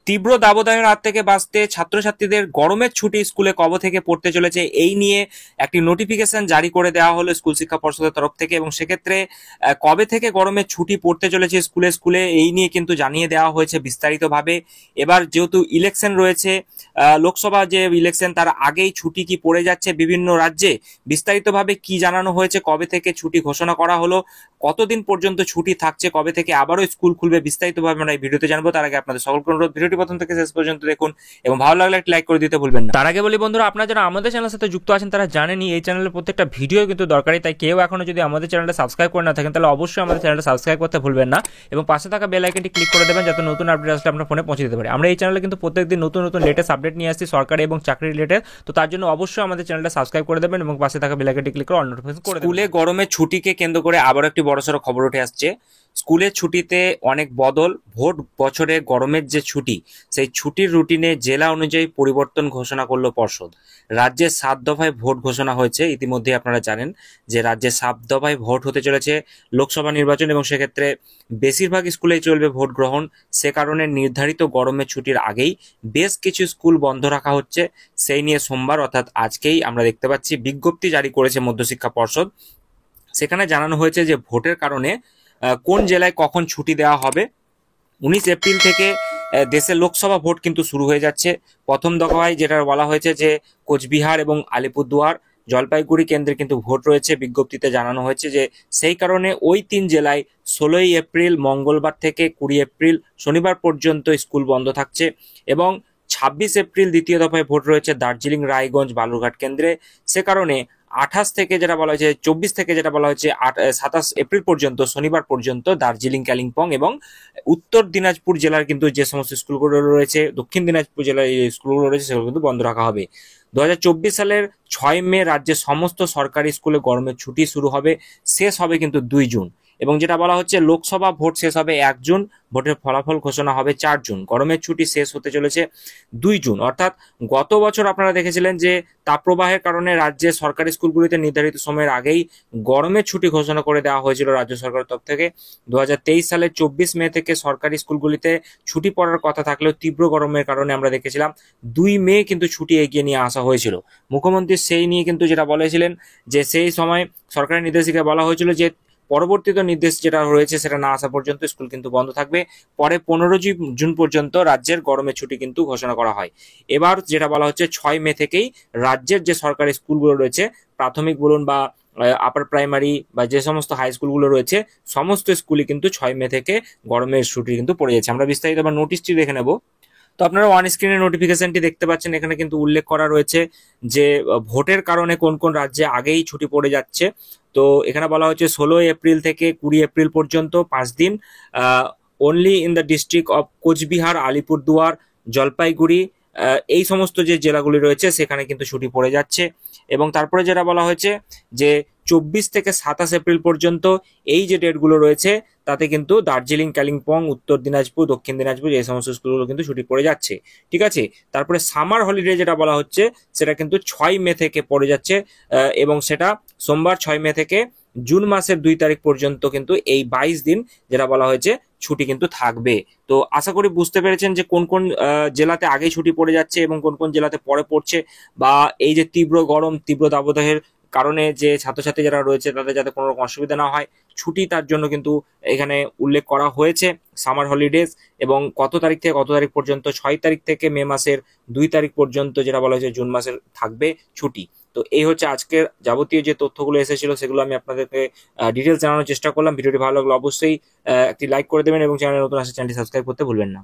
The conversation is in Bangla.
তীব্র দাবদাহের হাত থেকে বাঁচতে ছাত্রছাত্রীদের গরমের ছুটি স্কুলে কবে থেকে পড়তে চলেছে এই নিয়ে একটি নোটিফিকেশন জারি করে দেওয়া হলো স্কুল শিক্ষা পর্ষদের তরফ থেকে। এবং সেক্ষেত্রে কবে থেকে গরমের ছুটি পড়তে চলেছে স্কুলে স্কুলে এই নিয়ে কিন্তু জানিয়ে দেওয়া হয়েছে বিস্তারিতভাবে। এবার যেহেতু ইলেকশন রয়েছে, লোকসভা যে ইলেকশন তার আগেই ছুটি কি পড়ে যাচ্ছে বিভিন্ন রাজ্যে, বিস্তারিতভাবে কি জানানো হয়েছে, কবে থেকে ছুটি ঘোষণা করা হলো, কতদিন পর্যন্ত ছুটি থাকছে, কবে থেকে আবারও স্কুল খুলবে, বিস্তারিতভাবে আমরা এই ভিডিওতে জানবো। তার আগে আপনাদের সকলকে অনুরোধ, ভিডিওটি প্রথম থেকে শেষ পর্যন্ত দেখুন এবং ভালো লাগলে একটা লাইক করে দিতে ভুলবেন না। তার আগে বলি বন্ধুরা, আপনারা যারা আমাদের চ্যানেলের সাথে যুক্ত আছেন তারা জানেনই এই চ্যানেলের প্রত্যেকটা ভিডিও কিন্তু দরকারি, তাই কেউ এখনো যদি আমাদের চ্যানেলটা সাবস্ক্রাইব করে না থাকেন তাহলে অবশ্যই আমাদের চ্যানেলটা সাবস্ক্রাইব করতে ভুলবেন না এবং পাশে থাকা বেল আইকনটি ক্লিক করে দেবেন যাতে নতুন আপডেট আসলে আপনার ফোনে পৌঁছে দিতে পারে। আমরা এই চ্যানেলে কিন্তু প্রত্যেকদিন নতুন নতুন লেটেস্ট আপডেট নিয়ে আসছি সরকারি এবং চাকরি রিলেটেড, তো তার জন্য অবশ্যই আমাদের চ্যানেলটা সাবস্ক্রাইব করে দেবেন এবং পাশে থাকা বেল আইকনটি ক্লিক করে অল নোটিফিকেশন করে দেবেন। স্কুলে গরমের ছুটিকে কেন্দ্র করে আবারও একটি বড়সড় খবর উঠে আসছে। স্কুলের ছুটিতে অনেক বদল, ভোট বছরে গরমের যে ছুটি সেই ছুটির রুটিনে জেলা অনুযায়ী পরিবর্তন ঘোষণা করলো পর্ষদ। রাজ্যে 7 দফায় ভোট ঘোষণা হয়েছে, ইতিমধ্যে আপনারা জানেন যে রাজ্যে 7 দফায় ভোট হতে চলেছে লোকসভা নির্বাচন এবং সেক্ষেত্রে বেশিরভাগ স্কুলেই চলবে ভোট গ্রহণ। সে কারণে নির্ধারিত গরমের ছুটির আগেই বেশ কিছু স্কুল বন্ধ রাখা হচ্ছে। সেই নিয়ে সোমবার অর্থাৎ আজকেই আমরা দেখতে পাচ্ছি বিজ্ঞপ্তি জারি করেছে মধ্যশিক্ষা পর্ষদ। সেখানে জানানো হয়েছে যে ভোটের কারণে কোন জেলায় কখন ছুটি দেওয়া হবে। 19 এপ্রিল থেকে দেশের লোকসভা ভোট কিন্তু শুরু হয়ে যাচ্ছে। প্রথম দফায় যেটা বলা হয়েছে যে কোচবিহার এবং আলিপুরদুয়ার জলপাইগুড়ি কেন্দ্রে কিন্তু ভোট রয়েছে, বিজ্ঞপ্তিতে জানানো হয়েছে যে সেই কারণে ওই 3 জেলায় 16 এপ্রিল মঙ্গলবার থেকে 20 এপ্রিল শনিবার পর্যন্ত স্কুল বন্ধ থাকছে। এবং 26 এপ্রিল দ্বিতীয় দফায় ভোট রয়েছে দার্জিলিং, রায়গঞ্জ, বালুরঘাট কেন্দ্রে। সে কারণে 28 থেকে যেটা বলা হয়েছে, 24 থেকে যেটা বলা হয়েছে 27 এপ্রিল পর্যন্ত শনিবার পর্যন্ত দার্জিলিং, কালিম্পং এবং উত্তর দিনাজপুর জেলার কিন্তু যে সমস্ত স্কুলগুলো রয়েছে, দক্ষিণ দিনাজপুর জেলার যে স্কুলগুলো রয়েছে সেগুলো কিন্তু বন্ধ রাখা হবে। 2024 সালের 6 মে রাজ্যের সমস্ত সরকারি স্কুলে গরমের ছুটি শুরু হবে, শেষ হবে কিন্তু 2 জুন। এবং যেটা বলা হচ্ছে লোকসভা ভোট শেষ হবে 1 জুন, ভোটের ফলাফল ঘোষণা হবে 4 জুন। গরমের ছুটি শেষ হতে চলেছে 2 জুন। অর্থাৎ গত বছর আপনারা দেখেছিলেন যে তাপপ্রবাহের কারণে রাজ্যের সরকারি স্কুলগুলিতে নির্ধারিত সময়ের আগেই গরমের ছুটি ঘোষণা করে দেওয়া হয়েছিল রাজ্য সরকারের তরফ থেকে। 2023 সালের 24 মে থেকে সরকারি স্কুলগুলিতে ছুটি পড়ার কথা থাকলেও তীব্র গরমের কারণে আমরা দেখেছিলাম 2 মে কিন্তু ছুটি এগিয়ে নিয়ে আসা হয়েছিল। মুখ্যমন্ত্রী সেই নিয়ে কিন্তু যেটা বলেছিলেন যে সেই সময় সরকারি নির্দেশিকায় বলা হয়েছিল যে পরবর্তীত নির্দেশ যেটা রয়েছে সেটা না আসা পর্যন্ত স্কুল কিন্তু বন্ধ থাকবে। পরে 15 জুন পর্যন্ত রাজ্যের গরমের ছুটি কিন্তু ঘোষণা করা হয়। এবার যেটা বলা হচ্ছে 6 মে থেকেই রাজ্যের যে সরকারি স্কুলগুলো রয়েছে, প্রাথমিক বলুন বা আপার প্রাইমারি বা যে সমস্ত হাই স্কুলগুলো রয়েছে, সমস্ত স্কুলই কিন্তু 6 মে থেকে গরমের ছুটি কিন্তু পড়ে যাচ্ছে। আমরা বিস্তারিত আবার নোটিশটি দেখে নেব। তো আপনারা অন স্ক্রিনে নোটিফিকেশনটি দেখতে পাচ্ছেন, এখানে কিন্তু উল্লেখ করা রয়েছে যে ভোটের কারণে কোন কোন রাজ্যে আগেই ছুটি পড়ে যাচ্ছে। তো এখানে বলা হচ্ছে 16 এপ্রিল থেকে 20 এপ্রিল পর্যন্ত 5 দিন only in the district of Coochbehar, Alipurduar, Jalpaiguri, এই সমস্ত যে জেলাগুলি রয়েছে সেখানে কিন্তু ছুটি পড়ে যাচ্ছে। এবং তারপরে যেটা বলা হয়েছে যে 24 থেকে 27 এপ্রিল পর্যন্ত এই যে ডেটগুলো রয়েছে তাতে কিন্তু দার্জিলিং, কালিম্পং, উত্তর দিনাজপুর, দক্ষিণ দিনাজপুর এই সমস্ত স্কুলগুলো কিন্তু ছুটি পড়ে যাচ্ছে। ঠিক আছে, তারপরে সামার হলিডে যেটা বলা হচ্ছে সেটা কিন্তু 6 মে থেকে পড়ে যাচ্ছে এবং সেটা সোমবার 6 মে থেকে জুন মাসের 2 তারিখ পর্যন্ত কিন্তু এই 22 দিন যেটা বলা হয়েছে ছুটি কিন্তু থাকবে। তো আশা করি বুঝতে পেরেছেন যে কোন কোন জেলাতে আগেই ছুটি পড়ে যাচ্ছে এবং কোন কোন জেলাতে পরে পড়ছে, বা এই যে তীব্র গরম, তীব্র দাবদাহের কারণে যে ছাত্রছাত্রী যারা রয়েছে তাদের যাতে কোনো রকম অসুবিধা না হয়, ছুটি তার জন্য কিন্তু এখানে উল্লেখ করা হয়েছে সামার হলিডেজ। এবং কত তারিখ থেকে কত তারিখ পর্যন্ত, 6 তারিখ থেকে মে মাসের 2 তারিখ পর্যন্ত যেটা বলা হয়েছে জুন মাসের থাকবে ছুটি। তো এই হচ্ছে আজকের যাবতীয় যে তথ্যগুলো এসেছিল সেগুলো আমি আপনাদেরকে ডিটেলস জানানোর চেষ্টা করলাম। ভিডিওটি ভালো লাগলে অবশ্যই একটি লাইক করে দেবেন এবং চ্যানেলে নতুন আসলে চ্যানেলটি সাবস্ক্রাইব করতে ভুলবেন না।